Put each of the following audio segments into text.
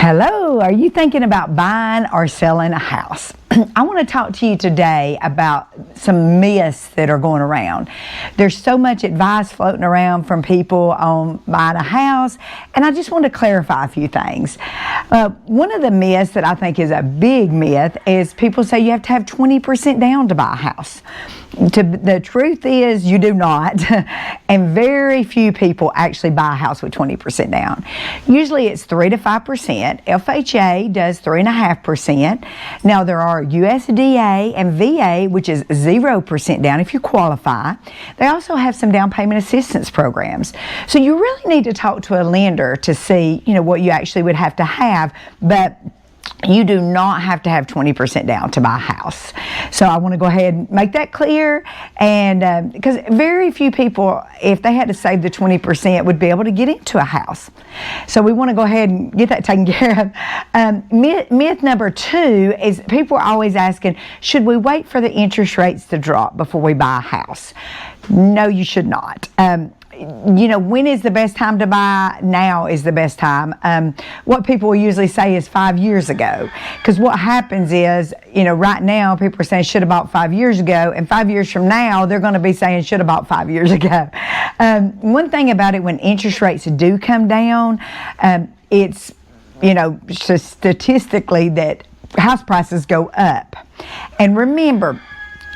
Hello, are you thinking about buying or selling a house? I want to talk to you today about some myths that are going around. There's so much advice floating around from people on buying a house, and I just want to clarify a few things. One of the myths that I think is a big myth is people say you have to have 20% down to buy a house. The truth is you do not, and very few people actually buy a house with 20% down. Usually it's 3 to 5%. FHA does 3.5%. Now there are USDA and VA, which is 0% down if you qualify. They also have some down payment assistance programs. So you really need to talk to a lender to see, what you actually would have to have, but you do not have to have 20% down to buy a house. So I want to go ahead and make that clear, and because very few people, if they had to save the 20%, would be able to get into a house. So we want to go ahead and get that taken care of. Myth number 2 is people are always asking, should we wait for the interest rates to drop before we buy a house? No, you should not. When is the best time to buy? Now is the best time. What people will usually say is 5 years ago. Because what happens is, right now people are saying should have bought 5 years ago, and 5 years from now they're going to be saying should have bought 5 years ago. One thing about it, when interest rates do come down, it's, statistically that house prices go up. And remember,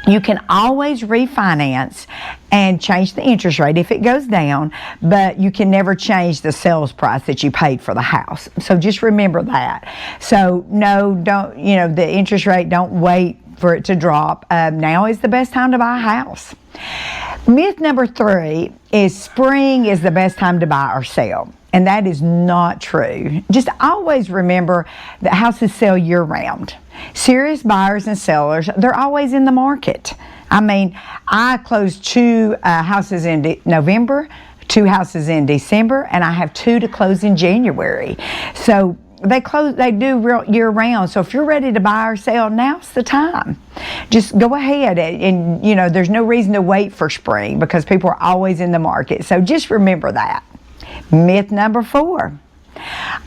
you can always refinance and change the interest rate if it goes down, but you can never change the sales price that you paid for the house. So just remember that. So no, don't, the interest rate, don't wait for it to drop. Now is the best time to buy a house. Myth number 3 is spring is the best time to buy or sell. And that is not true. Just always remember that houses sell year round. Serious buyers and sellers, they're always in the market. I closed 2 houses in November, 2 houses in December, and I have 2 to close in January. So they do year round. So if you're ready to buy or sell, now's the time. Just go ahead, and there's no reason to wait for spring because people are always in the market. So just remember that. Myth number 4,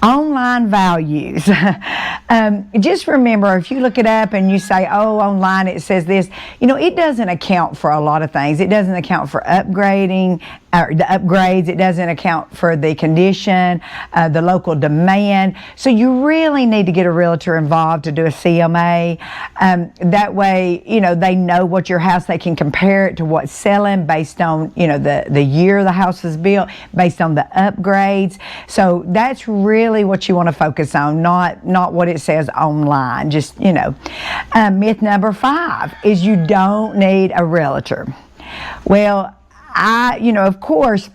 online values. Just remember, if you look it up and you say, oh, online it says this, it doesn't account for a lot of things. It doesn't account for upgrading, or the upgrades. It doesn't account for the condition, the local demand. So you really need to get a realtor involved to do a CMA. That way, they know what your house, they can compare it to what's selling based on, the year the house was built, based on the upgrades. So that's really what you want to focus on, not what it says online. Just, myth number 5 is you don't need a realtor. Well, of course,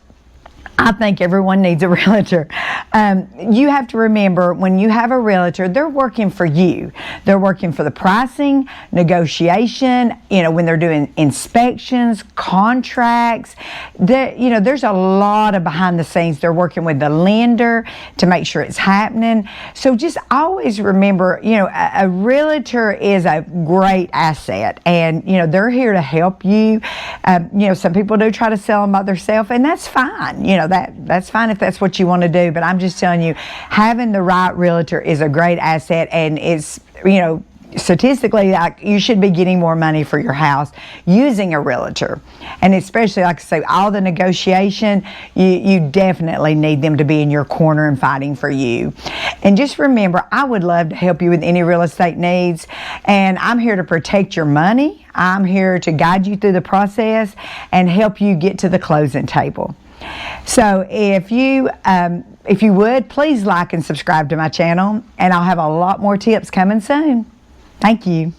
I think everyone needs a realtor. You have to remember, when you have a realtor, they're working for you. They're working for the pricing, negotiation, when they're doing inspections, contracts. There's a lot of behind the scenes. They're working with the lender to make sure it's happening. So just always remember, a realtor is a great asset, and, they're here to help you. Some people do try to sell them by themselves, and that's fine. That's fine if that's what you want to do, but I'm just telling you, having the right realtor is a great asset, and it's, statistically, you should be getting more money for your house using a realtor. And especially, like I say, all the negotiation, you definitely need them to be in your corner and fighting for you. And just remember, I would love to help you with any real estate needs, and I'm here to protect your money. I'm here to guide you through the process and help you get to the closing table. So if you would, please like and subscribe to my channel, and I'll have a lot more tips coming soon. Thank you.